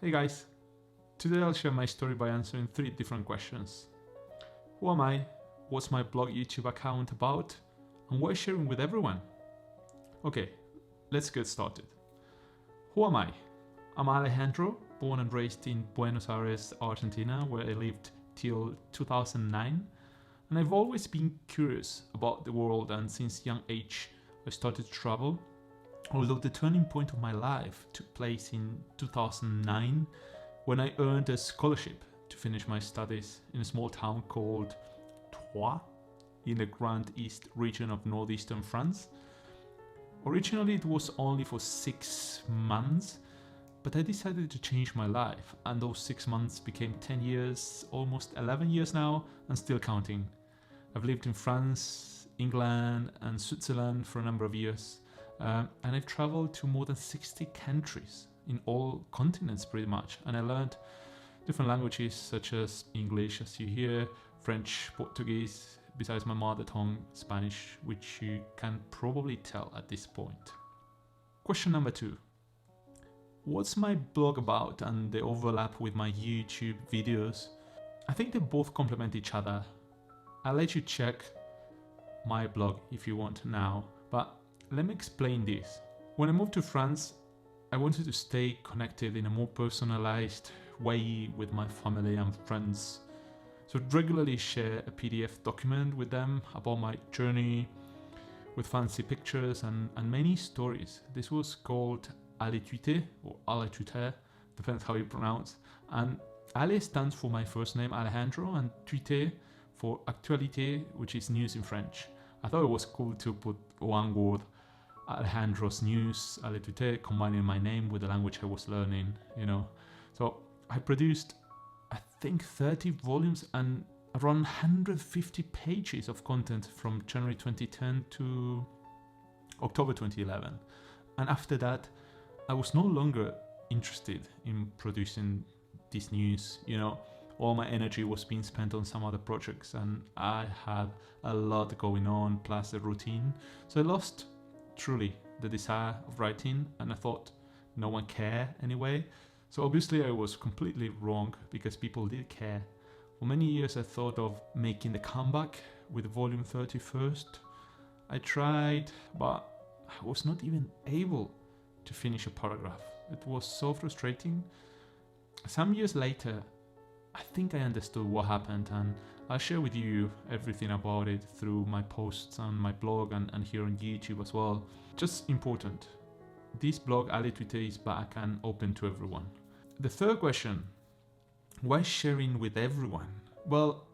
Hey guys, today I'll share my story by answering 3 different questions. Who am I? What's my blog YouTube account about? And why sharing with everyone? Okay, let's get started. Who am I? I'm Alejandro, born and raised in Buenos Aires, Argentina, where I lived till 2009. And I've always been curious about the world, and since young age I started to travel. Although the turning point of my life took place in 2009 when I earned a scholarship to finish my studies in a small town called Troyes in the Grand East region of northeastern France. Originally it was only for 6 months, but I decided to change my life, and those 6 months became 10 years, almost 11 years now, and still counting. I've lived in France, England and Switzerland for a number of years. And I've traveled to more than 60 countries in all continents pretty much, and I learned different languages such as English, as you hear, French, Portuguese, besides my mother tongue, Spanish, which you can probably tell at this point. Question number 2. What's my blog about and the overlap with my YouTube videos? I think they both complement each other. I'll let you check my blog if you want now, but let me explain this. When I moved to France, I wanted to stay connected in a more personalized way with my family and friends. So I'd regularly share a PDF document with them about my journey with fancy pictures and many stories. This was called Allez Tweeter or Allez Twitter, depends how you pronounce. And Allez stands for my first name, Alejandro, and Tweeter for Actualité, which is news in French. I thought it was cool to put one word, Alejandro's news, Allez Tweeter, combining my name with the language I was learning, So I produced, I think, 30 volumes and around 150 pages of content from January 2010 to October 2011. And after that, I was no longer interested in producing this news, All my energy was being spent on some other projects, and I had a lot going on, plus the routine. So I lost truly the desire of writing, and I thought no one cared anyway. So obviously I was completely wrong, because people did care. For many years I thought of making the comeback with volume 30 first. I tried, but I was not even able to finish a paragraph. It was so frustrating. Some years later, I think I understood what happened, and I'll share with you everything about it through my posts on my blog and here on YouTube as well. Just important, this blog Allez Tweeter is back and open to everyone. The third question, why sharing with everyone? Well,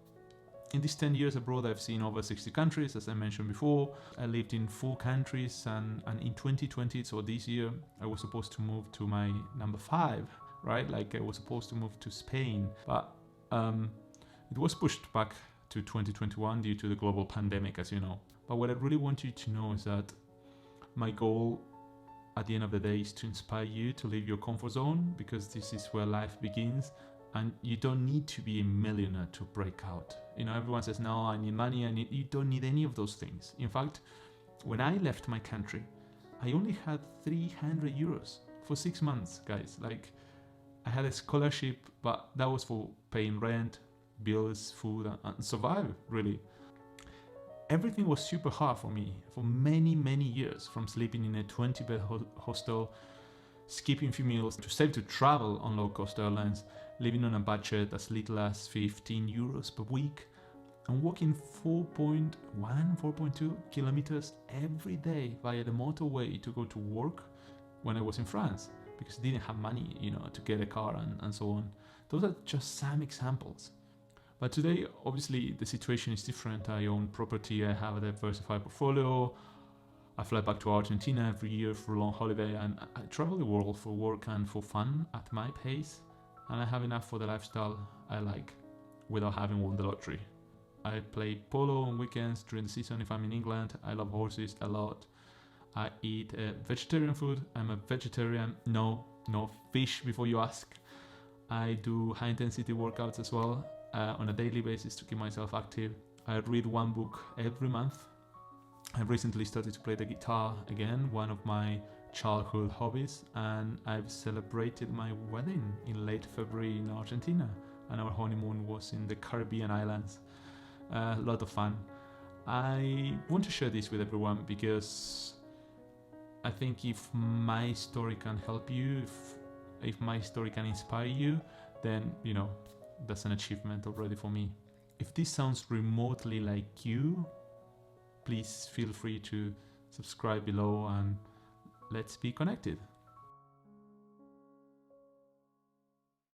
in these 10 years abroad I've seen over 60 countries, as I mentioned before. I lived in 4 countries, and in 2020, so this year, I was supposed to move to my number 5. Right? Like I was supposed to move to Spain, but it was pushed back to 2021 due to the global pandemic, as you know. But what I really want you to know is that my goal at the end of the day is to inspire you to leave your comfort zone, because this is where life begins, and you don't need to be a millionaire to break out. Everyone says, no, I need money, you don't need any of those things. In fact, when I left my country, I only had 300 euros for 6 months, guys. Like, I had a scholarship, but that was for paying rent, bills, food, and survive, really. Everything was super hard for me for many, many years, from sleeping in a 20-bed hostel, skipping a few meals to save to travel on low-cost airlines, living on a budget as little as 15 euros per week, and walking 4.2 kilometers every day via the motorway to go to work when I was in France, because I didn't have money, to get a car and so on. Those are just some examples. But today, obviously, the situation is different. I own property, I have a diversified portfolio, I fly back to Argentina every year for a long holiday, and I travel the world for work and for fun at my pace, and I have enough for the lifestyle I like, without having won the lottery. I play polo on weekends during the season if I'm in England. I love horses a lot. I eat vegetarian food. I'm a vegetarian. No fish before you ask. I do high intensity workouts as well on a daily basis to keep myself active. I read 1 book every month. I've recently started to play the guitar again, one of my childhood hobbies, and I've celebrated my wedding in late February in Argentina, and our honeymoon was in the Caribbean islands. A lot of fun. I want to share this with everyone because I think if my story can help you, if my story can inspire you, then that's an achievement already for me. If this sounds remotely like you, please feel free to subscribe below and let's be connected.